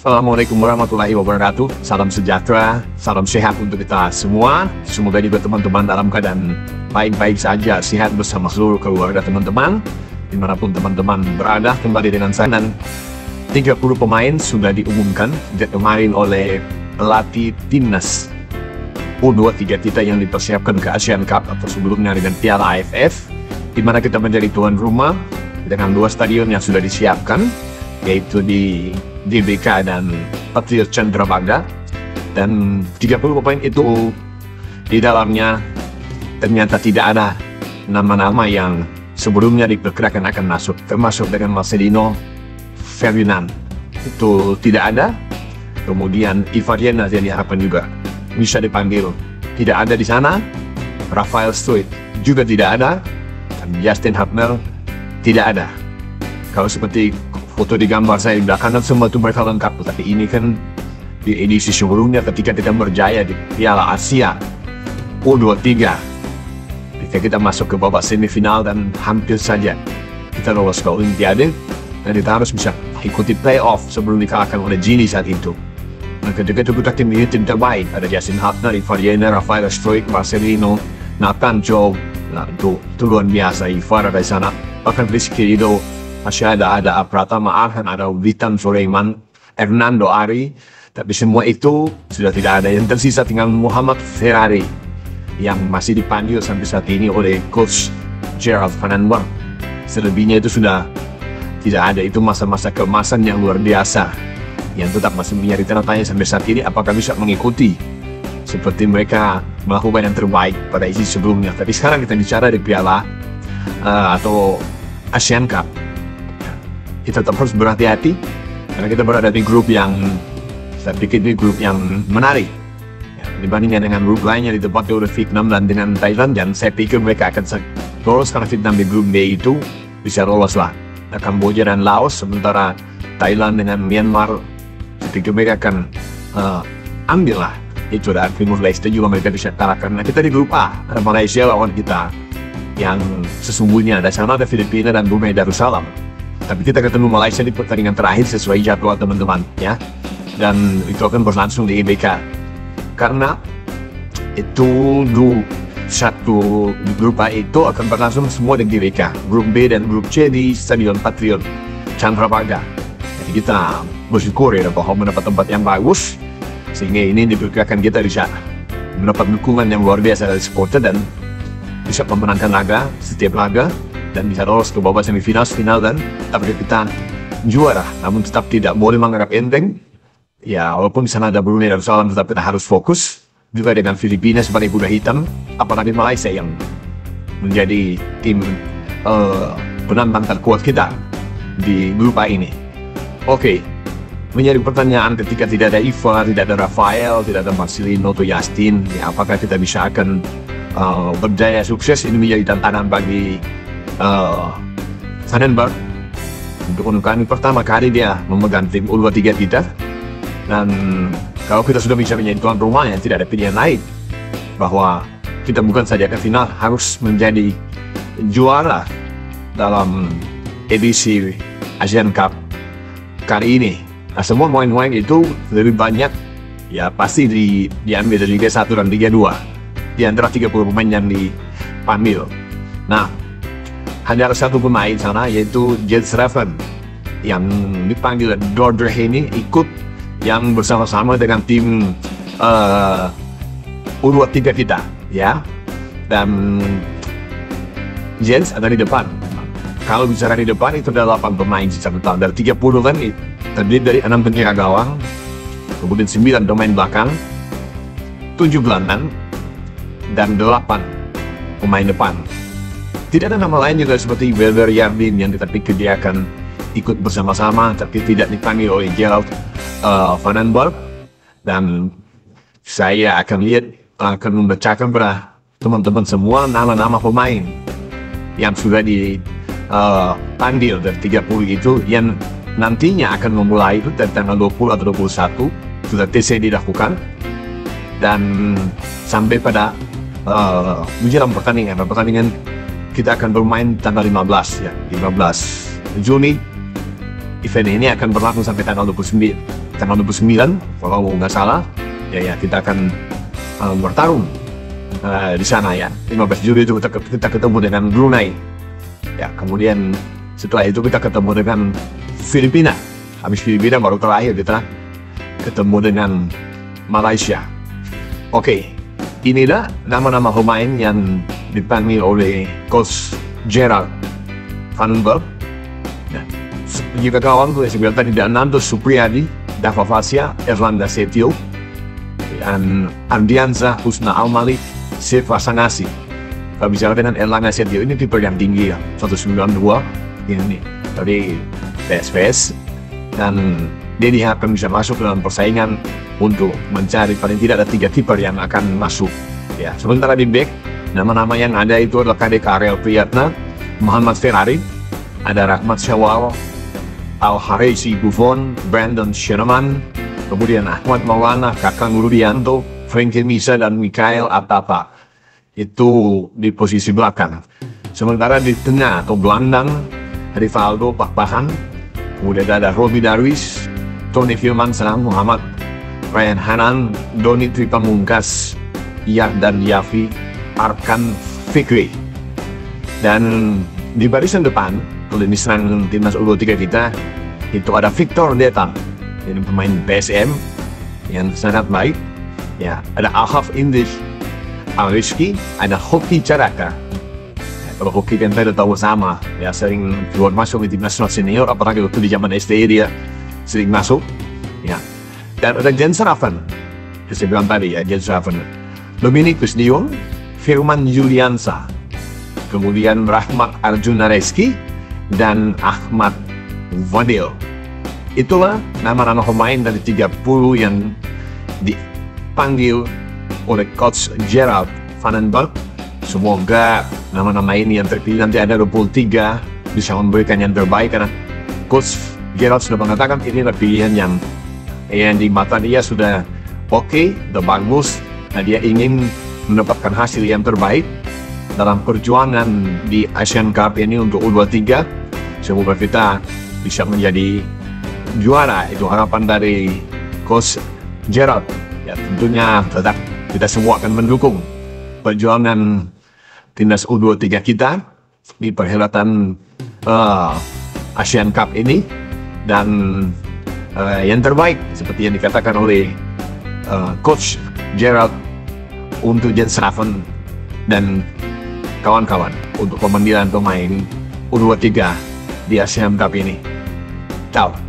Assalamualaikum warahmatullahi wabarakatuh. Salam sejahtera, salam sehat untuk kita semua. Semoga juga teman-teman dalam keadaan baik-baik saja, sehat bersama seluruh keluarga teman-teman. Dimanapun teman-teman berada, kembali dengan saya. Dan 30 pemain sudah diumumkan sejak kemarin oleh pelatih timnas U23 kita yang dipersiapkan ke Asian Cup atau sebelumnya dengan Piala AFF, di mana kita menjadi tuan rumah dengan 2 stadion yang sudah disiapkan, yaitu di GBK dan Patriot Candrabaga. Dan 30 pemain itu di dalamnya ternyata tidak ada nama-nama yang sebelumnya diperkirakan akan masuk, termasuk dengan Marcelino Ferdinand itu tidak ada. Kemudian Ivar Jenaz yang diharapkan juga bisa dipanggil tidak ada di sana. Rafael Struijk juga tidak ada, dan Justin Hubner tidak ada. Kalau seperti foto di gambar saya di belakang kan semua itu mereka lengkap, tapi ini kan di edisi sebelumnya ketika kita berjaya di Piala Asia U23, ketika kita masuk ke babak semifinal dan hampir saja kita lolos ke Olimpiade, dan kita harus bisa ikuti playoff sebelum dikalahkan oleh Gini saat itu. Nah, ketika itu kita tim ini tim terbaik, ada Justin Hubner, Ivar Jenaz, Rafael Struijk, Marcelino, Nathan Job. Nah, itu luar biasa. Ivar ada di sana, bahkan Rizky Ridho masih ada Pratama Arhan, ada Witan Sulaiman, Hernando Ari, tapi semua itu sudah tidak ada. Yang tersisa tinggal Muhammad Ferrari yang masih dipanggil sampai saat ini oleh coach Gerald van den Berg. Selebihnya itu sudah tidak ada. Itu masa-masa keemasan yang luar biasa yang tetap masih menjadi tanda tanya sampai saat ini, apakah bisa mengikuti seperti mereka melakukan yang terbaik pada isi sebelumnya. Tapi sekarang kita bicara di Piala atau Asian Cup, kita tetap harus berhati-hati karena kita berada di grup yang saya pikir ini grup yang menarik ya, dibandingkan dengan grup lainnya di tempat oleh Vietnam dan dengan Thailand. Dan saya pikir mereka akan lolos karena Vietnam di grup B itu bisa lolos lah, Kamboja dan Laos, sementara Thailand dengan Myanmar saya pikir mereka akan ambil lah itu. Dan Timur Leste juga mereka bisa kalahkan. Nah, kita di grup A ada Malaysia lawan kita, yang sesungguhnya ada sana ada Filipina dan Brunei Darussalam. Tapi kita ketemu Malaysia di pertandingan terakhir sesuai jadwal teman-teman ya, dan itu akan berlangsung di GBK karena itu satu grup A itu akan berlangsung semua di GBK, grup B dan grup C di Stadion Patriot Candrabaga. Jadi kita bersyukur ya bahwa mendapat tempat yang bagus, sehingga ini diperkirakan kita bisa mendapat dukungan yang luar biasa dari supporter dan bisa memenangkan laga, setiap laga, dan bisa lolos ke babak semifinal, final, dan tapi kita juara. Namun tetap tidak boleh menganggap enteng ya, walaupun di sana ada Brunei Darussalam, tetap kita harus fokus juga dengan Filipina sebagai kuda hitam, apalagi Malaysia yang menjadi tim penantang terkuat kita di grup A ini. Oke, menjadi pertanyaan ketika tidak ada Ivar, tidak ada Rafael, tidak ada Marcelino atau Justin, ya apakah kita bisa akan berjaya sukses? Ini menjadi tantangan bagi Van den Berg untuk kali pertama kali dia memegang tim U23 kita. Dan kalau kita sudah bisa menjadi tuan rumah, yang tidak ada pilihan lain bahwa kita bukan saja ke final, harus menjadi juara dalam edisi Asian Cup kali ini. Nah, semua poin-poin itu lebih banyak ya pasti diambil dari Liga 1 dan Liga 2 di antara 30 pemain yang dipanggil. Nah, hanya ada satu pemain sana, yaitu Jens Raven yang dipanggil Dordrecht ini ikut yang bersama-sama dengan tim U23 kita ya. Dan Jens ada di depan. Kalau bicara di depan itu ada 8 pemain secara total dari 30 kan, terdiri dari 6 penyerang gawang, kemudian 9 pemain belakang, 7 gelandang, dan 8 pemain depan. Tidak ada nama lain juga seperti Wilder Yardin yang kita pikir dia akan ikut bersama-sama, tapi tidak dipanggil oleh Gerald van den Berg. Dan saya akan membacakan pada teman-teman semua nama-nama pemain yang sudah dipanggil dari 30 itu, yang nantinya akan memulai itu dari tanggal 20 atau 21 sudah TC dilakukan, dan sampai pada menjelang pertandingan kita akan bermain tanggal 15 ya, 15 Juni. Event ini akan berlangsung sampai tanggal 29. tanggal 29 kalau nggak salah ya kita akan bertarung di sana ya. 15 Juli itu kita ketemu dengan Brunei ya, kemudian setelah itu kita ketemu dengan Filipina, habis Filipina baru terakhir kita ketemu dengan Malaysia. Oke, inilah nama-nama pemain yang dipanggil oleh Coach Gerard Van den Berg. Nah, jika kawan tuh saya bilang tadi, Nando Supriyadi, Dava Fasya, Erlanda Setio, dan Ardiansa Husna Al-Malik, Seva Sanasi. Kalau bicara dengan Erlanda Setio, ini tipe yang tinggi ya, 192 ini dari PSPS, dan dia diharapkan bisa masuk dalam persaingan untuk mencari paling tidak ada 3 kiper yang akan masuk ya. Sementara di back, nama-nama yang ada itu adalah KDK Ariel Priyatna, Muhammad Ferrari, ada Rahmat Syawal, Al-Harisi Buffon, Brandon Shenaman, kemudian Ahmad Maulana, Kakang Rudianto, Frankie Misa, dan Mikael Atapa. Itu di posisi belakang. Sementara di tengah atau gelandang, Rivaldo Pakpahan, kemudian ada Robi Darwis, Tony Firmansyah, Muhammad Ryan Hanan, Doni Tripamungkas, dan Yafi Arkan Fikri. Dan di barisan depan, kalau ini serang timnas U23 kita, itu ada Victor Detang, ini pemain PSM yang sangat baik. Ya, ada Alhaf Indis Al-Rizki, ada Hoki Caraka. Ya, kalau Hoki kan saya tahu sama, ya sering keluar masuk di timnas senior, apalagi waktu di zaman STI dia sering masuk. Ya, dan ada Jens Raven, yang saya bilang tadi ya, Jens Raven, Dominikus Dion, Firman Juliansa, kemudian Rahmat Arjuna Reski, dan Ahmad Vadil. Itulah nama-nama pemain dari 30 yang dipanggil oleh Coach Gerard Van den Berg. Semoga nama-nama ini yang terpilih nanti ada 23 bisa memberikan yang terbaik, karena Coach Gerard sudah mengatakan ini adalah pilihan yang di mata dia sudah oke, sudah bagus, dan dia ingin mendapatkan hasil yang terbaik dalam perjuangan di Asian Cup ini untuk U23. Semoga kita bisa menjadi juara, itu harapan dari Coach Gerard. Ya, tentunya tetap kita semua akan mendukung perjuangan timnas U23 kita di perhelatan Asian Cup ini, dan yang terbaik seperti yang dikatakan oleh Coach Gerard untuk Jens Raven dan kawan-kawan untuk pemanggilan pemain U23 di Asian Cup ini. Ciao.